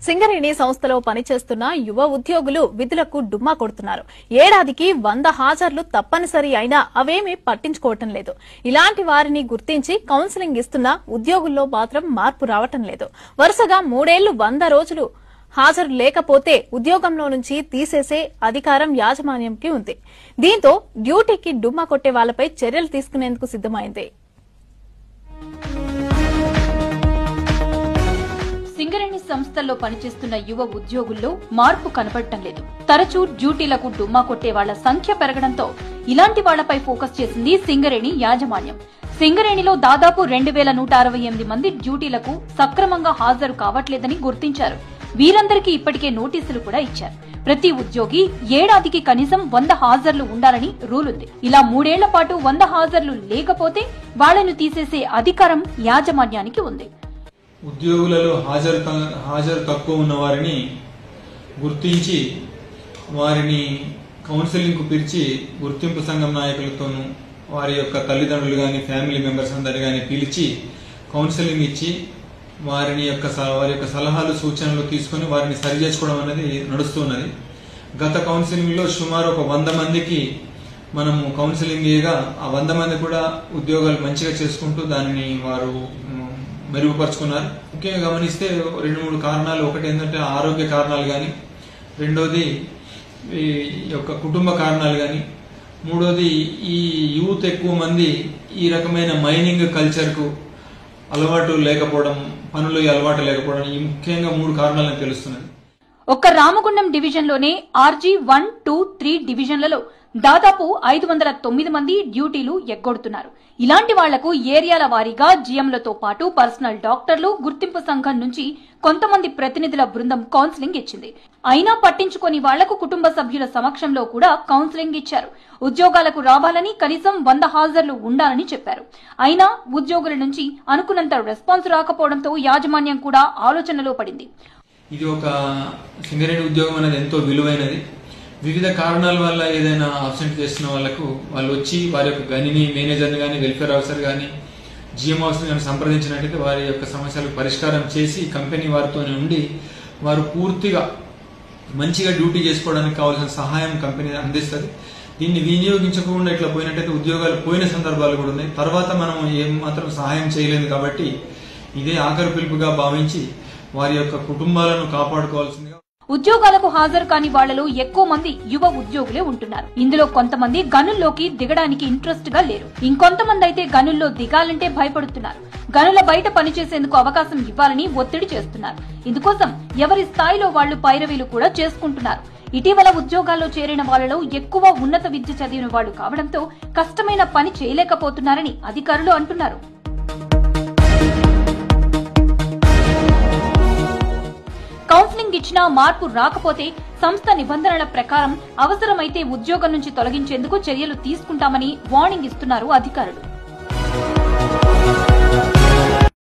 సింగరేణి సంస్థలో పనిచేస్తున్న యువ ఉద్యోగులు విధులకు డుమ్మా కొడుతున్నారు. ఏడాదికి 100 హాజర్లు తప్పనిసరి అయినా అవేమీ పట్టించుకోవటం లేదు. ఇలాంటి వారిని గుర్తించి కౌన్సిలింగ్ ఇస్తున్న ఉద్యోగుల్లో మాత్రం మార్పు రావటం లేదు. వరుసగా 3 ఏళ్లు 100 రోజులు హాజరు లేకపోతే ఉద్యోగంలో నుంచి తీసేసే అధికారం యాజమాన్యంకి ఉంది. దీంతో డ్యూటీకి డుమ్మా కొట్టే వాళ్లపై చర్యలు తీసుకునేందుకు సిద్దమైంది. సింగరేణి సంస్థల్లో పనిచేస్తున్న యువ ఉద్యోగుల్లో మార్పు కనపడటం లేదు. తరచూ డ్యూటీలకు డుమ్మా కొట్టే వాళ్ల సంఖ్య పెరగడంతో ఇలాంటి వాళ్లపై ఫోకస్ చేసింది సింగరేణి యాజమాన్యం. సింగరేణిలో దాదాపు 2168 మంది డ్యూటీలకు సక్రమంగా హాజరు కావట్లేదని గుర్తించారు. వీరందరికీ ఇప్పటికే నోటీసులు కూడా ఇచ్చారు. ప్రతి ఉద్యోగి ఏడాదికి కనీసం 100 హాజర్లు ఉండాలని రూల్ ఉంది. ఇలా 3 ఏళ్ల పాటు 100 హాజర్లు లేకపోతే వాళ్లను తీసేసే అధికారం యాజమాన్యానికి ఉంది. ఉద్యోగులలో హాజరు తక్కువ ఉన్న వారిని గుర్తించి వారిని కౌన్సిలింగ్కు పిలిచి గుర్తింపు సంఘం నాయకులతోనూ వారి యొక్క తల్లిదండ్రులు కానీ ఫ్యామిలీ మెంబర్స్ అందరు కానీ పిలిచి కౌన్సిలింగ్ ఇచ్చి వారి యొక్క సలహాలు సూచనలు తీసుకుని వారిని సరి చేసుకోవడం అనేది నడుస్తున్నది. గత కౌన్సిలింగ్లో సుమారు ఒక 100 మందికి మనము కౌన్సిలింగ్ చేయగా ఆ 100 మంది కూడా ఉద్యోగాలు మంచిగా చేసుకుంటూ దానిని వారు మెరుగుపరుచుకున్నారు. ముఖ్యంగా గమనిస్తే 2-3 కారణాలు. ఒకటి ఏంటంటే ఆరోగ్య కారణాలు కానీ, రెండోది ఈ యొక్క కుటుంబ కారణాలు కానీ, మూడోది ఈ యూత్ ఎక్కువ మంది ఈ రకమైన మైనింగ్ కల్చర్కు అలవాటు లేకపోవడం, పనులు అలవాటు లేకపోవడం, ఈ ముఖ్యంగా 3 కారణాలను తెలుస్తున్నది. ఒక్క రామగుండం డివిజన్లోనే RG 1, 2, 3 డివిజన్లలో దాదాపు 509 మంది డ్యూటీలు ఎగ్గొడుతున్నారు. ఇలాంటి వాళ్లకు ఏరియాల వారీగా జీఎంలతో పాటు పర్సనల్ డాక్టర్లు, గుర్తింపు సంఘం నుంచి కొంతమంది ప్రతినిధుల బృందం కౌన్సిలింగ్ ఇచ్చింది. అయినా పట్టించుకొని వాళ్లకు కుటుంబ సభ్యుల సమక్షంలో కూడా కౌన్సిలింగ్ ఇచ్చారు. ఉద్యోగాలకు రావాలని, కనీసం 100 హాజర్లు ఉండాలని చెప్పారు. అయినా ఉద్యోగుల నుంచి అనుకున్నంత రెస్పాన్స్ రాకపోవడంతో యాజమాన్యం కూడా ఆలోచనలో పడింది. ఇది ఒక సింగరేణి ఉద్యోగం అనేది ఎంతో విలువైనది. వివిధ కారణాల వల్ల ఏదైనా అబ్సెంట్ చేస్తున్న వాళ్ళకు వాళ్ళు వచ్చి వారి యొక్క గనిని మేనేజర్ని కానీ, వెల్ఫేర్ ఆఫీసర్ కానీ, జిఎం ఆఫీసర్ కానీ సంప్రదించినట్టయితే వారి యొక్క సమస్యలకు పరిష్కారం చేసి కంపెనీ వారితోనే ఉండి వారు పూర్తిగా మంచిగా డ్యూటీ చేసుకోవడానికి కావాల్సిన సహాయం కంపెనీ అందిస్తుంది. దీన్ని వినియోగించకుండా ఇట్లా పోయినట్టయితే ఉద్యోగాలు పోయిన సందర్భాలు కూడా ఉన్నాయి. తర్వాత మనం ఏం మాత్రం సహాయం చేయలేదు. కాబట్టి ఇదే ఆఖరి పిలుపుగా భావించి వారి యొక్క కుటుంబాలను కాపాడుకోవాల్సిందిగా. ఉద్యోగాలకు హాజరు కాని వాళ్లలో ఎక్కువ మంది యువ ఉద్యోగులే ఉంటున్నారు. ఇందులో కొంతమంది గనుల్లోకి దిగడానికి ఇంట్రెస్ట్ గా లేరు. ఇంకొంతమంది అయితే గనుల్లో దిగాలంటే భయపడుతున్నారు. గనుల బయట పనిచేసేందుకు అవకాశం ఇవ్వాలని ఒత్తిడి చేస్తున్నారు. ఇందుకోసం ఎవరి స్థాయిలో వాళ్లు పైరవీలు కూడా చేసుకుంటున్నారు. ఇటీవల ఉద్యోగాల్లో చేరిన వాళ్లలో ఎక్కువ ఉన్నత విద్య చదివిన వాళ్లు కావడంతో కష్టమైన పని చేయలేకపోతున్నారని అధికారులు అంటున్నారు. కౌన్సిలింగ్ ఇచ్చినా మార్పు రాకపోతే సంస్థ నిబంధనల ప్రకారం అవసరమైతే ఉద్యోగం నుంచి తొలగించేందుకు చర్యలు తీసుకుంటామని వార్నింగ్ ఇస్తున్నారు అధికారులు.